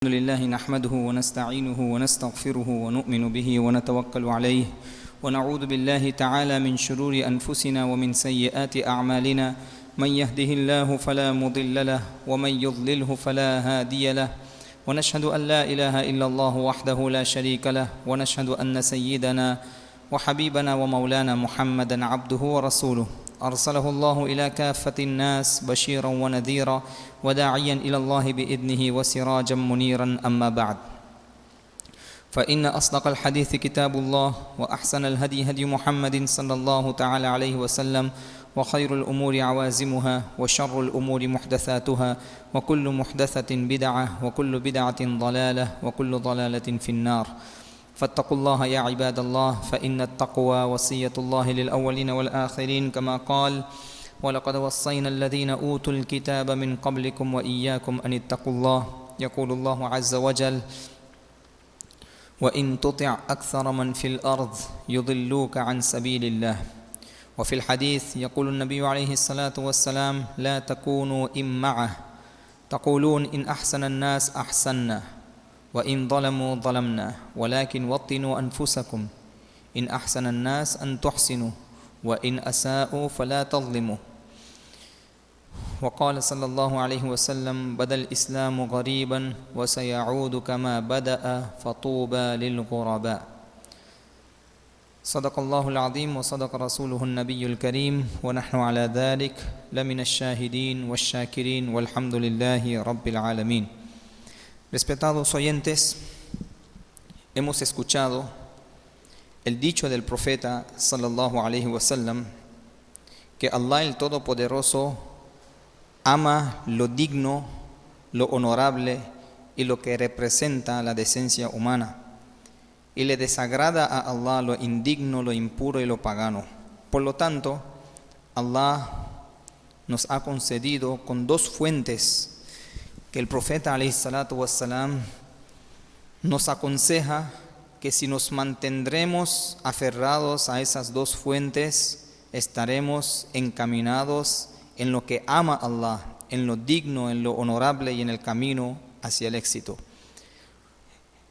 الحمد لله نحمده ونستعينه ونستغفره ونؤمن به ونتوكل عليه ونعوذ بالله تعالى من شرور أنفسنا ومن سيئات أعمالنا من يهده الله فلا مضل له ومن يضلله فلا هادي له ونشهد أن لا إله إلا الله وحده لا شريك له ونشهد أن سيدنا وحبيبنا ومولانا محمدا عبده ورسوله أرسله الله إلى كافة الناس بشيرا ونذيرا وداعيا إلى الله بإذنه وسراجا منيرا أما بعد فإن أصدق الحديث كتاب الله وأحسن الهدي هدي محمد صلى الله تعالى عليه وسلم وخير الأمور عوازمها وشر الأمور محدثاتها وكل محدثة بدعة وكل بدعة ضلالة وكل ضلالة في النار فاتقوا الله يا عباد الله فإن التقوى وصية الله للأولين والآخرين كما قال ولقد وصينا الذين أوتوا الكتاب من قبلكم وإياكم أن اتقوا الله يقول الله عز وجل وإن تطع أكثر من في الأرض يضلوك عن سبيل الله وفي الحديث يقول النبي عليه الصلاة والسلام لا تكونوا إمعة تقولون إن أحسن الناس أحسننا وإن ظلموا ظلمنا ولكن وطنوا أنفسكم إن أحسن الناس أن تحسنوا وإن أساءوا فلا تظلموا وقال صلى الله عليه وسلم بدأ الإسلام غريبا وسيعود كما بدأ فطوبى للغرباء صدق الله العظيم وصدق رسوله النبي الكريم ونحن على ذلك لمن الشاهدين والشاكرين والحمد لله رب العالمين. Respetados oyentes, hemos escuchado el dicho del profeta sallallahu alaihi wasallam que Allah el Todopoderoso ama lo digno, lo honorable y lo que representa la decencia humana y le desagrada a Allah lo indigno, lo impuro y lo pagano. Por lo tanto, Allah nos ha concedido con dos fuentes que el profeta alayhi salatu wassalam nos aconseja que si nos mantendremos aferrados a esas dos fuentes, estaremos encaminados en lo que ama Allah, en lo digno, en lo honorable y en el camino hacia el éxito.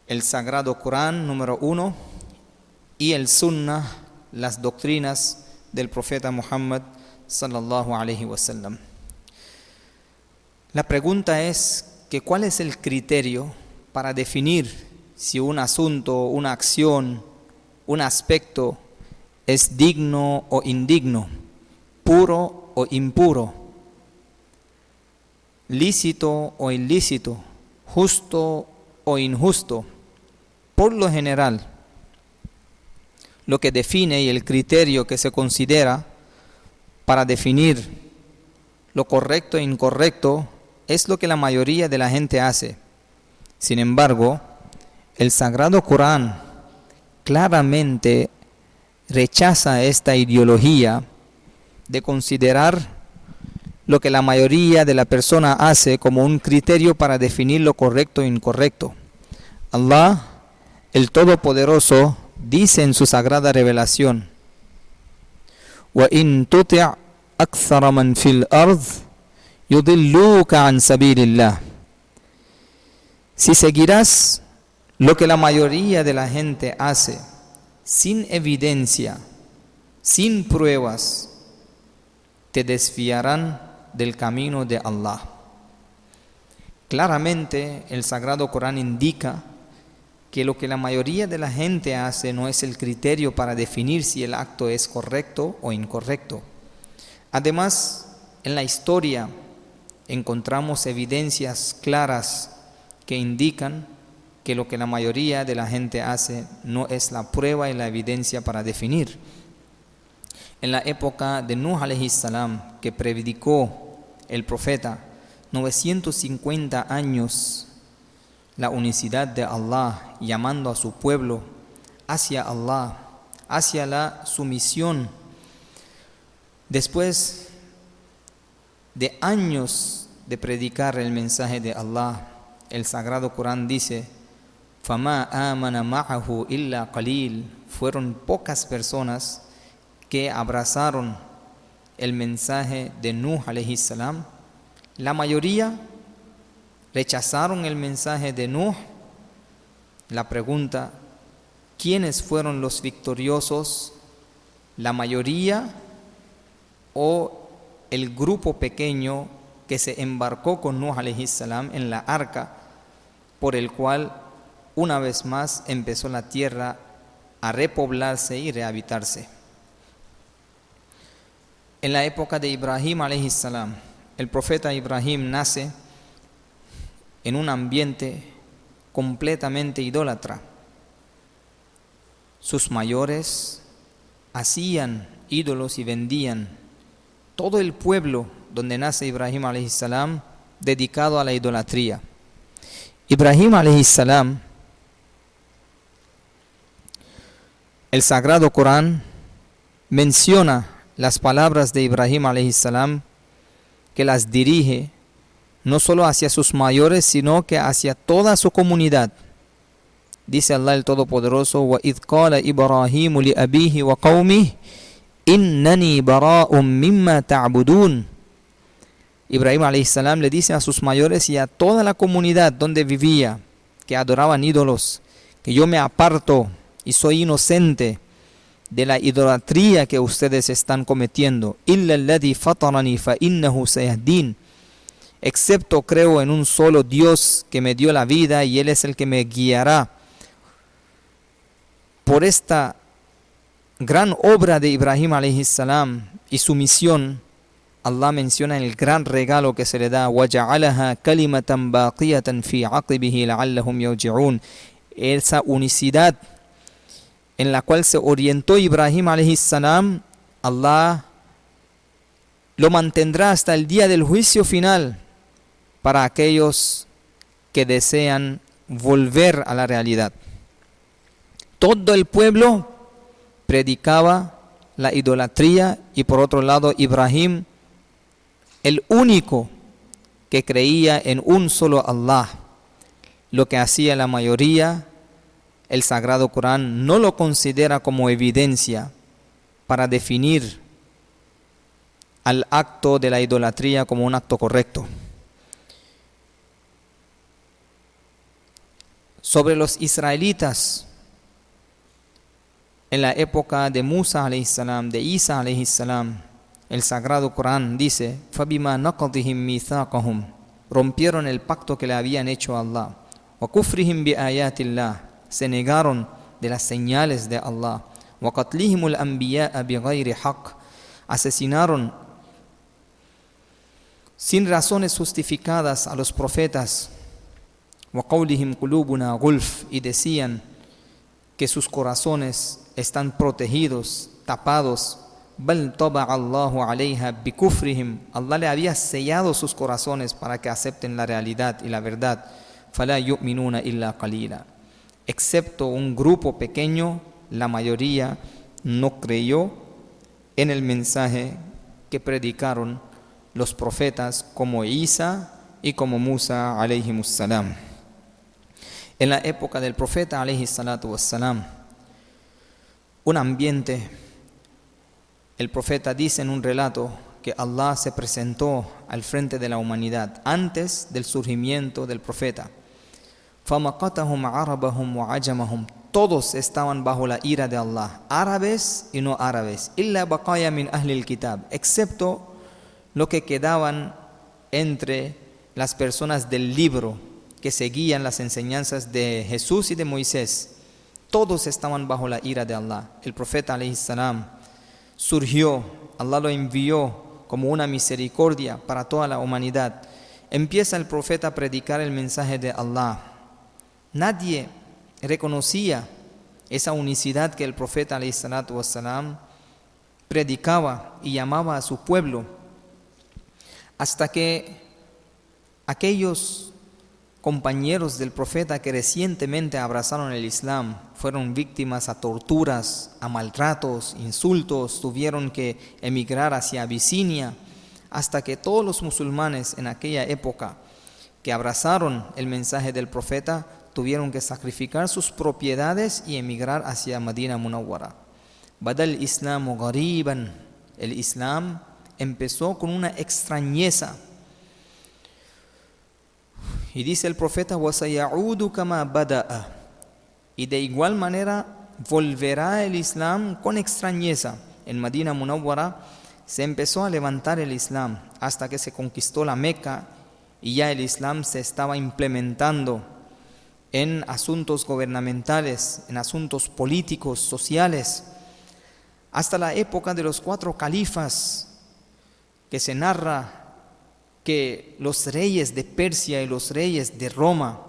El Sagrado Corán, número 1, y el Sunnah, las doctrinas del profeta Muhammad sallallahu alayhi wasallam. La pregunta es que ¿cuál es el criterio para definir si un asunto, una acción, un aspecto es digno o indigno, puro o impuro, lícito o ilícito, justo o injusto? Por lo general, lo que define y el criterio que se considera para definir lo correcto e incorrecto es lo que la mayoría de la gente hace. Sin embargo, el Sagrado Corán claramente rechaza esta ideología de considerar lo que la mayoría de la persona hace como un criterio para definir lo correcto e incorrecto. Allah, el Todopoderoso, dice en su sagrada revelación: وَإِن تُطِعْ أَكْثَرَ مَنْ فِي الْأَرْضِ يُضِلُّوكَ عَنْ سَبِيلِ اللَّهِ. Si seguirás lo que la mayoría de la gente hace, sin evidencia, sin pruebas, te desviarán del camino de Allah. Claramente el Sagrado Corán indica que lo que la mayoría de la gente hace no es el criterio para definir si el acto es correcto o incorrecto. Además, en la historia encontramos evidencias claras que indican que lo que la mayoría de la gente hace no es la prueba y la evidencia para definir. En la época de Nuh alayhi salam, que predicó el profeta 950 años la unicidad de Allah, llamando a su pueblo hacia Allah, hacia la sumisión. Después de años de predicar el mensaje de Allah, el Sagrado Corán dice: فَمَا آمَنَ مَعَهُ إِلَّا قَلِيلٌ. Fueron pocas personas que abrazaron el mensaje de Nuh alayhi salam. La mayoría rechazaron el mensaje de Nuh. La pregunta: ¿quiénes fueron los victoriosos? ¿La mayoría o el grupo pequeño que se embarcó con Nuh alayhi salam en la arca, por el cual una vez más empezó la tierra a repoblarse y rehabitarse? En la época de Ibrahim alayhi salam, el profeta Ibrahim nace en un ambiente completamente idólatra. Sus mayores hacían ídolos y vendían. Todo el pueblo donde nace Ibrahim alayhi salam dedicado a la idolatría. Ibrahim alayhi salam, el Sagrado Corán menciona las palabras de Ibrahim alayhi salam, que las dirige no solo hacia sus mayores, sino que hacia toda su comunidad. Dice Allah el Todopoderoso: وَإِذْ قَالَ إِبْرَاهِيمُ لِأَبِيهِ وَقَوْمِهِ إِنَّنِي بَرَاءٌ مِّمَّا تَعْبُدُونَ. Ibrahim alayhi salam le dice a sus mayores y a toda la comunidad donde vivía, que adoraban ídolos, que yo me aparto y soy inocente de la idolatría que ustedes están cometiendo. إِلَّا الَّذِي فَطَرَنِي فَإِنَّهُ سَيَهْدِينِ. Excepto creo en un solo Dios que me dio la vida y Él es el que me guiará. Por esta gran obra de Ibrahim alayhi salam y su misión, Allah menciona el gran regalo que se le da: وَجَعَلَهَا كَلِمَةً بَاقِيَةً فِي عَقِبِهِ لَعَلَّهُمْ يَرْجِعُونَ. Esa unicidad en la cual se orientó Ibrahim alayhi salam, Allah lo mantendrá hasta el día del juicio final para aquellos que desean volver a la realidad. Todo el pueblo predicaba la idolatría y por otro lado Ibrahim, el único que creía en un solo Allah. Lo que hacía la mayoría, el Sagrado Corán no lo considera como evidencia para definir al acto de la idolatría como un acto correcto. Sobre los israelitas, en la época de Musa alayhi salam, de Isa alayhi salam, el Sagrado Corán dice: فَبِمَا نَقَضِهِمْ مِيثَاقَهُمْ. Rompieron el pacto que le habían hecho a Allah. وَكُفْرِهِمْ بِآيَاتِ اللَّهِ. Se negaron de las señales de Allah. وَقَتْلِهِمُ الْأَنْبِيَاءَ بِغَيْرِ حَقٍّ. Asesinaron sin razones justificadas a los profetas. وَقَوْلِهِمْ قُلُوبُنَا غُلْفٌ. Y decían que sus corazones están protegidos, tapados. بَلْ طَبَعَ اللَّهُ عَلَيْهَا بِكُفْرِهِمْ. Allah le había sellado sus corazones para que acepten la realidad y la verdad. فَلَا يُؤْمِنُونَ إِلَّا قَلِيلًا. Excepto un grupo pequeño, la mayoría no creyó en el mensaje que predicaron los profetas como Isa y como Musa alayhimus salam. En la época del profeta alayhi salatu wassalam, un ambiente, el profeta dice en un relato que Allah se presentó al frente de la humanidad antes del surgimiento del profeta. فَمَقَتَهُمْ عَرَبَهُمْ وَعَجَمَهُمْ. Todos estaban bajo la ira de Allah, árabes y no árabes. إِلَّا بَقَايَ مِنْ أَهْلِ الْكِتَابِ. Excepto lo que quedaban entre las personas del libro que seguían las enseñanzas de Jesús y de Moisés. Todos estaban bajo la ira de Allah. El profeta alayhi salam surgió, Allah lo envió como una misericordia para toda la humanidad. Empieza el profeta a predicar el mensaje de Allah. Nadie reconocía esa unicidad que el profeta alayhi salatu wassalam predicaba y llamaba a su pueblo, hasta que aquellos compañeros del profeta que recientemente abrazaron el Islam fueron víctimas a torturas, a maltratos, insultos, tuvieron que emigrar hacia Abisinia, hasta que todos los musulmanes en aquella época que abrazaron el mensaje del profeta tuvieron que sacrificar sus propiedades y emigrar hacia Madina Munawwara. Badal Islamu ghariban. El Islam empezó con una extrañeza Y dice el profeta, وَسَيَعُودُ كَمَا بَدَأَ, y de igual manera volverá el Islam con extrañeza. En Medina Munawwara se empezó a levantar el Islam hasta que se conquistó la Meca y ya el Islam se estaba implementando en asuntos gubernamentales, en asuntos políticos, sociales, hasta la época de los 4 califas, que se narra que los reyes de Persia y los reyes de Roma,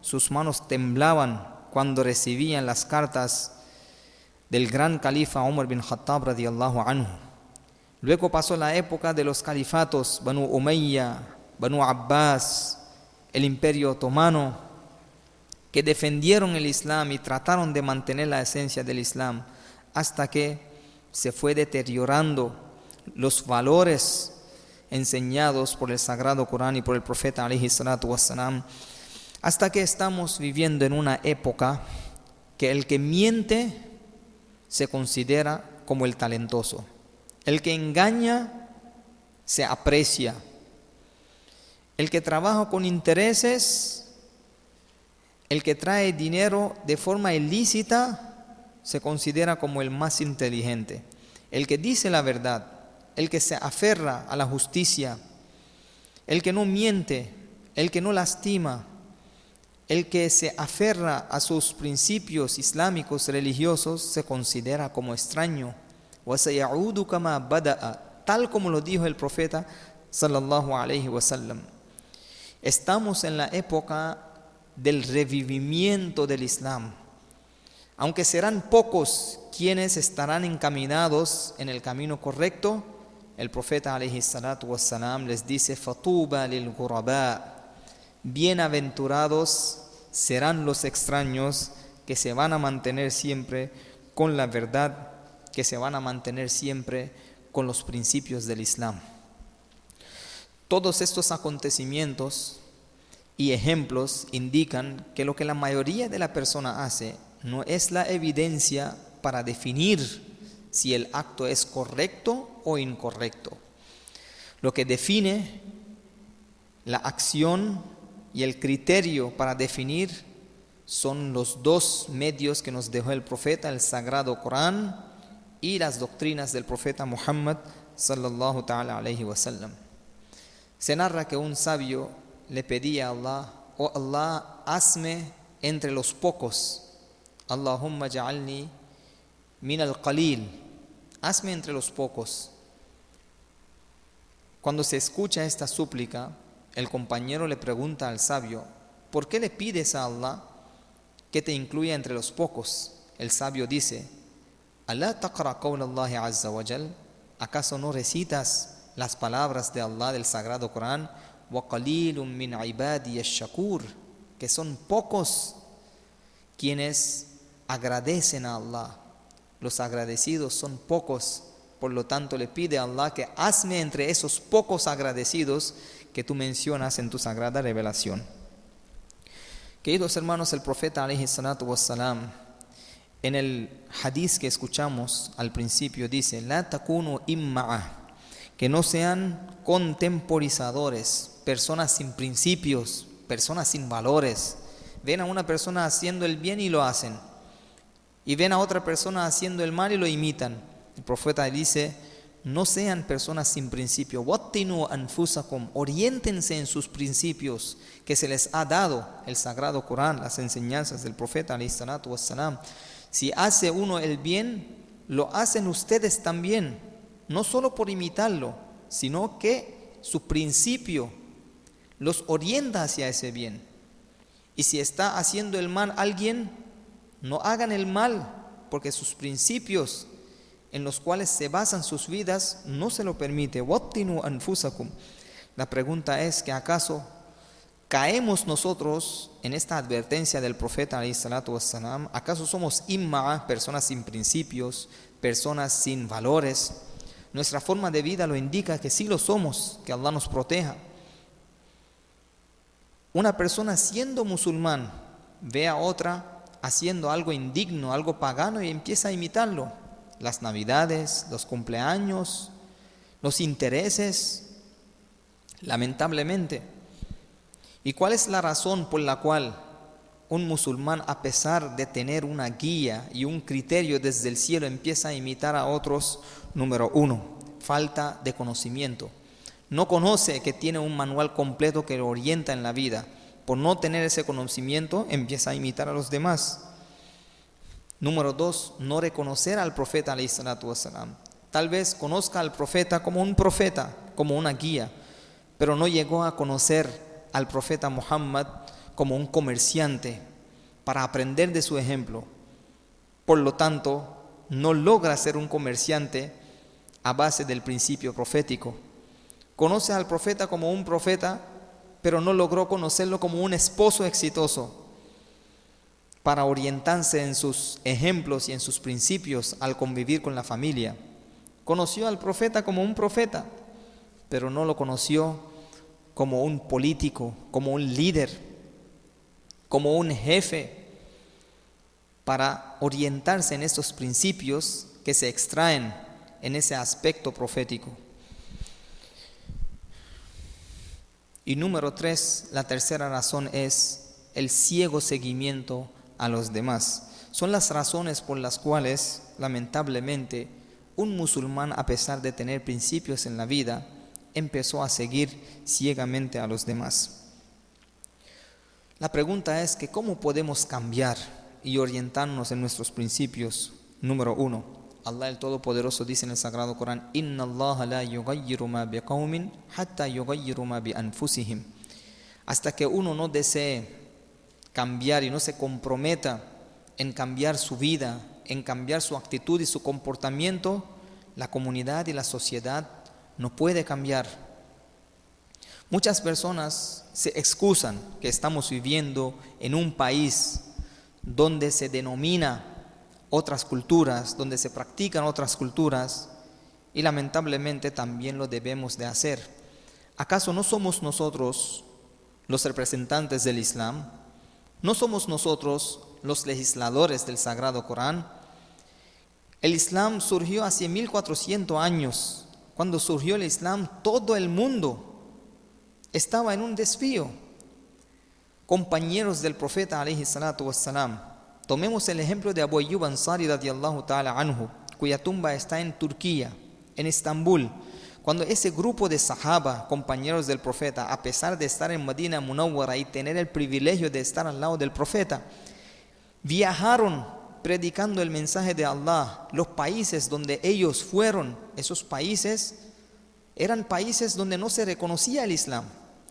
sus manos temblaban cuando recibían las cartas del gran califa Umar bin Khattab radiyallahu anhu. Luego pasó la época de los califatos Banu Umayya, Banu Abbas, el Imperio Otomano, que defendieron el Islam y trataron de mantener la esencia del Islam hasta que se fue deteriorando los valores enseñados por el Sagrado Corán y por el profeta alayhi salatu wassalam, hasta que estamos viviendo en una época que el que miente se considera como el talentoso, el que engaña se aprecia, el que trabaja con intereses, el que trae dinero de forma ilícita se considera como el más inteligente, el que dice la verdad, el que se aferra a la justicia, el que no miente, el que no lastima, el que se aferra a sus principios islámicos religiosos se considera como extraño. وَسَيَعُودُ كَمَا بَدَأَ, tal como lo dijo el profeta sallallahu alayhi wa sallam. Estamos en la época del revivimiento del Islam, aunque serán pocos quienes estarán encaminados en el camino correcto. El profeta alayhi salatu wassalam les dice: Fatuba lil ghuraba, bienaventurados serán los extraños que se van a mantener siempre con la verdad, que se van a mantener siempre con los principios del Islam. Todos estos acontecimientos y ejemplos indican que lo que la mayoría de la persona hace no es la evidencia para definir si el acto es correcto o incorrecto. Lo que define la acción y el criterio para definir son los 2 medios que nos dejó el profeta, el Sagrado Corán y las doctrinas del profeta Muhammad sallallahu ta'ala alayhi wa sallam. Se narra que un sabio le pedía a Allah: oh Allah, hazme entre los pocos, Allahumma ja'alni min al-qalil, hazme entre los pocos. Cuando se escucha esta súplica, el compañero le pregunta al sabio: ¿por qué le pides a Allah que te incluya entre los pocos? El sabio dice: ¿Alá taqra qawla Allahi azza wa jal? ¿Acaso no recitas las palabras de Allah del Sagrado Corán? Wa qalilun min ibadi ash-shakur, que son pocos quienes agradecen a Allah. Los agradecidos son pocos, por lo tanto le pide a Allah que hazme entre esos pocos agradecidos que tú mencionas en tu sagrada revelación. Queridos hermanos, el profeta alayhi salatu wassalam, en el hadith que escuchamos al principio dice: La takunu imma'a, que no sean contemporizadores, personas sin principios, personas sin valores. Ven a una persona haciendo el bien y lo hacen, y ven a otra persona haciendo el mal y lo imitan. El profeta dice: no sean personas sin principio. Wattinu anfusakum, oriéntense en sus principios que se les ha dado el Sagrado Corán, las enseñanzas del profeta alayhi salatu wassalam. Si hace uno el bien, lo hacen ustedes también, no solo por imitarlo, sino que su principio los orienta hacia ese bien. Y si está haciendo el mal alguien, no hagan el mal, porque sus principios en los cuales se basan sus vidas no se lo permite. Wattinu anfusakum. La pregunta es que ¿acaso caemos nosotros en esta advertencia del profeta alayhi salatu wassalam? ¿Acaso somos imma'a, personas sin principios, personas sin valores? Nuestra forma de vida lo indica que sí lo somos, que Allah nos proteja. Una persona siendo musulmán ve a otra haciendo algo indigno, algo pagano y empieza a imitarlo. Las navidades, los cumpleaños, los intereses, lamentablemente. ¿Y cuál es la razón por la cual un musulmán, a pesar de tener una guía y un criterio desde el cielo, empieza a imitar a otros? Número uno, falta de conocimiento. No conoce que tiene un manual completo que lo orienta en la vida. Por no tener ese conocimiento, empieza a imitar a los demás. Número dos, no reconocer al profeta alayhi salatu wassalam. Tal vez conozca al profeta, como una guía, pero no llegó a conocer al profeta Muhammad como un comerciante para aprender de su ejemplo. Por lo tanto, no logra ser un comerciante a base del principio profético. Conoce al profeta como un profeta, pero no logró conocerlo como un esposo exitoso para orientarse en sus ejemplos y en sus principios al convivir con la familia. Conoció al profeta como un profeta, pero no lo conoció como un político, como un líder, como un jefe, para orientarse en estos principios que se extraen en ese aspecto profético. Y número tres, la tercera razón es el ciego seguimiento a los demás. Son las razones por las cuales, lamentablemente, un musulmán, a pesar de tener principios en la vida, empezó a seguir ciegamente a los demás. La pregunta es que ¿cómo podemos cambiar y orientarnos en nuestros principios? Número uno, Allah el Todopoderoso dice en el Sagrado Corán: Inna Allah la yughayyiru ma biqawmin hatta yughayyiru ma bi anfusihim. Hasta que uno no desee cambiar y no se comprometa en cambiar su vida, en cambiar su actitud y su comportamiento, la comunidad y la sociedad no puede cambiar. Muchas personas se excusan que estamos viviendo en un país donde se denomina otras culturas, donde se practican otras culturas, y lamentablemente también lo debemos de hacer. ¿Acaso no somos nosotros los representantes del Islam? ¿No somos nosotros los legisladores del Sagrado Corán? El Islam surgió hace 1400 años. Cuando surgió el Islam, todo el mundo estaba en un desvío. Compañeros del profeta alayhi salatu wassalam. Tomemos el ejemplo de Abu Ayyub Ansari radiyallahu ta'ala anhu, cuya tumba está en Turquía, en Estambul. Cuando ese grupo de sahaba, compañeros del profeta, a pesar de estar en Medina Munawwara y tener el privilegio de estar al lado del profeta, viajaron predicando el mensaje de Allah. Los países donde ellos fueron, esos países eran países donde no se reconocía el Islam.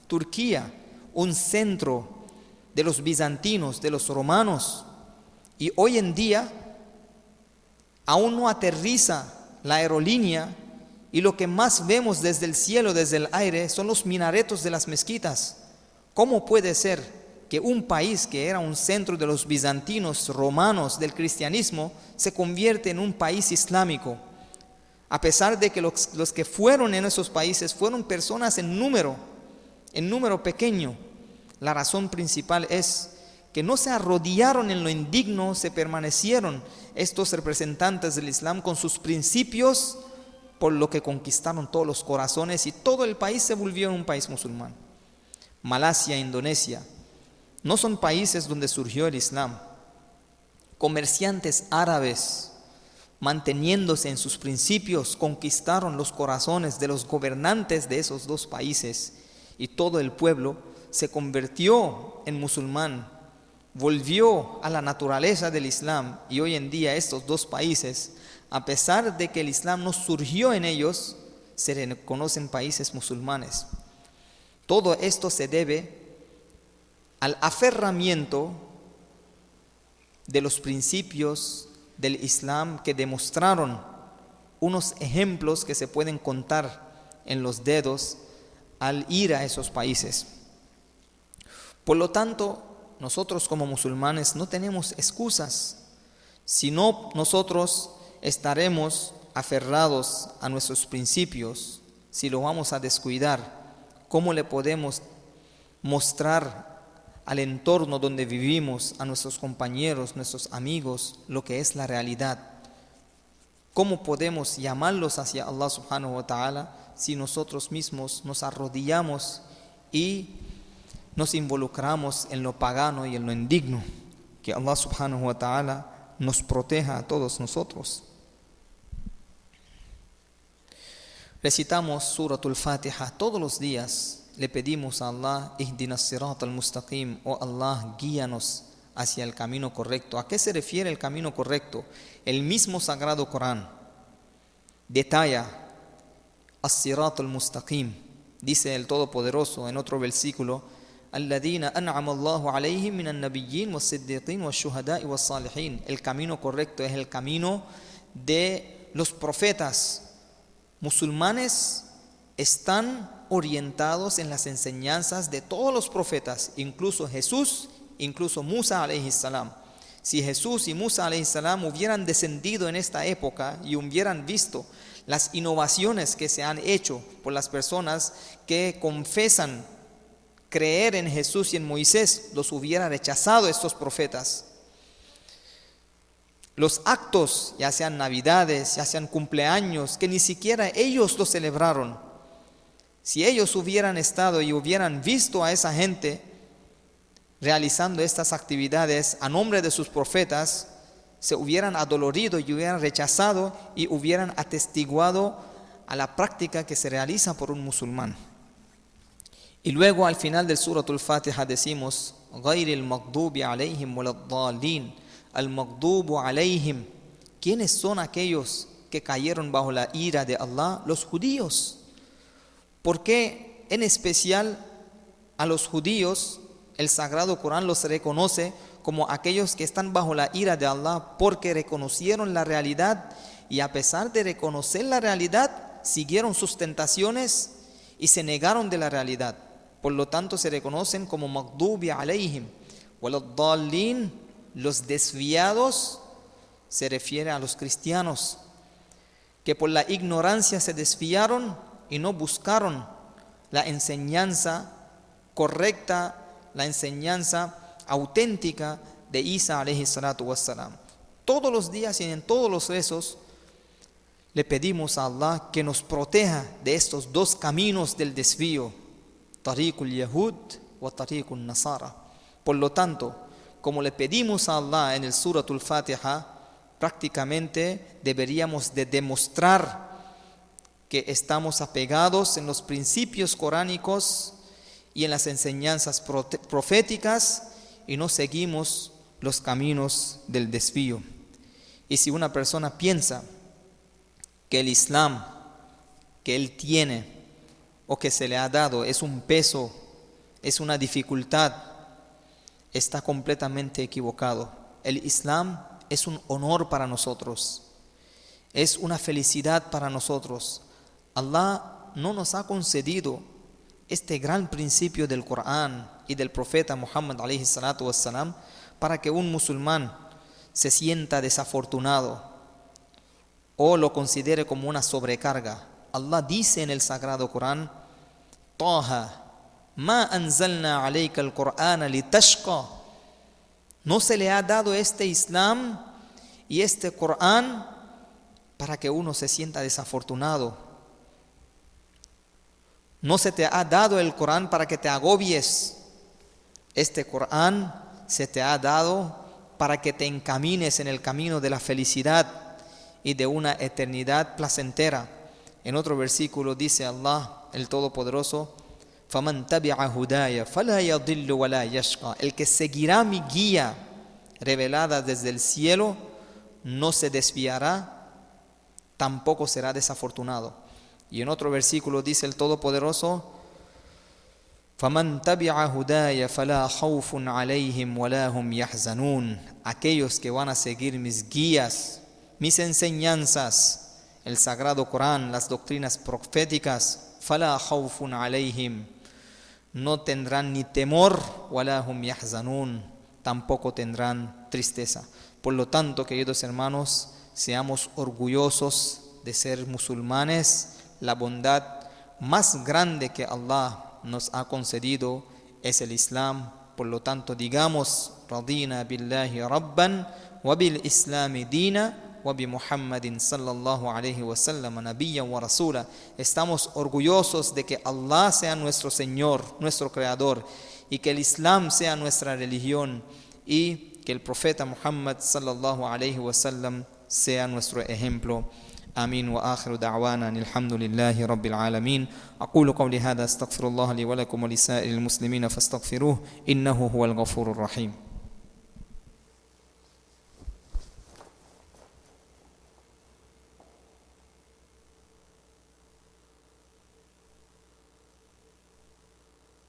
Turquía, un centro de los bizantinos, de los romanos, y hoy en día aún no aterriza la aerolínea, y lo que más vemos desde el cielo, desde el aire, son los minaretos de las mezquitas. ¿Cómo puede ser que un país que era un centro de los bizantinos, romanos, del cristianismo, se convierte en un país islámico? A pesar de que los que fueron en esos países fueron personas en número pequeño. La razón principal es que no se arrodillaron en lo indigno, se permanecieron estos representantes del Islam con sus principios, por lo que conquistaron todos los corazones y todo el país se volvió un país musulmán. Malasia, Indonesia, no son países donde surgió el Islam. Comerciantes árabes, manteniéndose en sus principios, conquistaron los corazones de los gobernantes de esos dos países, y todo el pueblo se convirtió en musulmán, volvió a la naturaleza del Islam. Y hoy en día estos dos países, a pesar de que el Islam no surgió en ellos, se reconocen países musulmanes. Todo esto se debe al aferramiento de los principios del Islam, que demostraron unos ejemplos que se pueden contar en los dedos al ir a esos países. Por lo tanto, nosotros como musulmanes no tenemos excusas, sino nosotros estaremos aferrados a nuestros principios. Si lo vamos a descuidar, ¿cómo le podemos mostrar al entorno donde vivimos, a nuestros compañeros, nuestros amigos, lo que es la realidad? ¿Cómo podemos llamarlos hacia Allah subhanahu wa ta'ala si nosotros mismos nos arrodillamos y nos involucramos en lo pagano y en lo indigno. Que Allah subhanahu wa ta'ala nos proteja a todos nosotros. Recitamos Suratul Fatiha todos los días. Le pedimos a Allah, Ihdinas sirat al-mustaqim, oh Allah, guíanos hacia el camino correcto. ¿A qué se refiere el camino correcto? El mismo Sagrado Corán detalla as-sirat al-mustaqim. Dice el Todopoderoso en otro versículo: Alladina an'ama Allahu alayhim minan nabiyyin was-siddiqin wash-shuhada'i was-salihin. El camino correcto es el camino de los profetas. Musulmanes están orientados en las enseñanzas de todos los profetas, incluso Jesús, incluso Musa alayhi salam. Si Jesús y Musa alayhi salam hubieran descendido en esta época y hubieran visto las innovaciones que se han hecho por las personas que confesan creer en Jesús y en Moisés, los hubiera rechazado estos profetas. Los actos, ya sean navidades, ya sean cumpleaños, que ni siquiera ellos los celebraron. Si ellos hubieran estado y hubieran visto a esa gente realizando estas actividades a nombre de sus profetas, se hubieran adolorido y hubieran rechazado y hubieran atestiguado a la práctica que se realiza por un musulmán. Y luego al final del Suratul Fatiha decimos: Ghayril maghdubi alayhim waladdallin. Al maghdubu alayhim. ¿Quiénes son aquellos que cayeron bajo la ira de Allah? Los judíos. ¿Por qué en especial a los judíos el Sagrado Corán los reconoce como aquellos que están bajo la ira de Allah? Porque reconocieron la realidad y a pesar de reconocer la realidad, siguieron sus tentaciones y se negaron de la realidad. Por lo tanto se reconocen como maghdubi alayhim. Waladdallin, los desviados, se refiere a los cristianos, que por la ignorancia se desviaron y no buscaron la enseñanza correcta, la enseñanza auténtica de Isa alayhi salatu wassalam. Todos los días y en todos los rezos le pedimos a Allah que nos proteja de estos dos caminos del desvío, Tariqul Yahud wa Tariqul Nasara. Por lo tanto, como le pedimos a Allah en el Suratul Fatiha, prácticamente deberíamos de demostrar que estamos apegados en los principios coránicos y en las enseñanzas proféticas y no seguimos los caminos del desvío. Y si una persona piensa que el Islam que él tiene o que se le ha dado es un peso, es una dificultad, está completamente equivocado. El Islam es un honor para nosotros, es una felicidad para nosotros. Allah no nos ha concedido este gran principio del Corán y del profeta Muhammad alayhi salatu wassalam para que un musulmán se sienta desafortunado o lo considere como una sobrecarga. Allah dice en el Sagrado Corán: Taha Ma anzalna alayka al-Qur'ana litashqa. No se le ha dado este Islam y este Corán para que uno se sienta desafortunado. No se te ha dado el Corán para que te agobies. Este Corán se te ha dado para que te encamines en el camino de la felicidad y de una eternidad placentera. En otro versículo dice Allah, el Todopoderoso: فَمَنْ تَبِعَ هُدَايَ فَلَا يَضِلُّ وَلَا يَشْقَى. El que seguirá mi guía revelada desde el cielo no se desviará, tampoco será desafortunado. Y en otro versículo dice el Todopoderoso: فَمَنْ تَبِعَ هُدَايَ فَلَا خَوْفٌ عَلَيْهِمْ وَلَا هُمْ يَحْزَنُونَ. Aquellos que van a seguir mis guías, mis enseñanzas, el Sagrado Corán, las doctrinas proféticas, فَلَا خَوْفٌ عَلَيْهِمْ, no tendrán ni temor, وَلَا هُمْ يَحْزَنُونَ, tampoco tendrán tristeza. Por lo tanto, queridos hermanos, seamos orgullosos de ser musulmanes. La bondad más grande que Allah nos ha concedido es el Islam. Por lo tanto, digamos: radina billahi rabban wa bil islami dina wa bi Muhammadin sallallahu alayhi wa sallam nabiyyan wa rasula. Estamos orgullosos de que Allah sea nuestro Señor, nuestro Creador, y que el Islam sea nuestra religión y que el profeta Muhammad sallallahu alayhi wa sallam sea nuestro ejemplo. آمين وآخر دعوانا أن الحمد لله رب العالمين. أقول قولي هذا أستغفر الله لي ولكم ولسائر المسلمين فاستغفروه إنه هو الغفور الرحيم.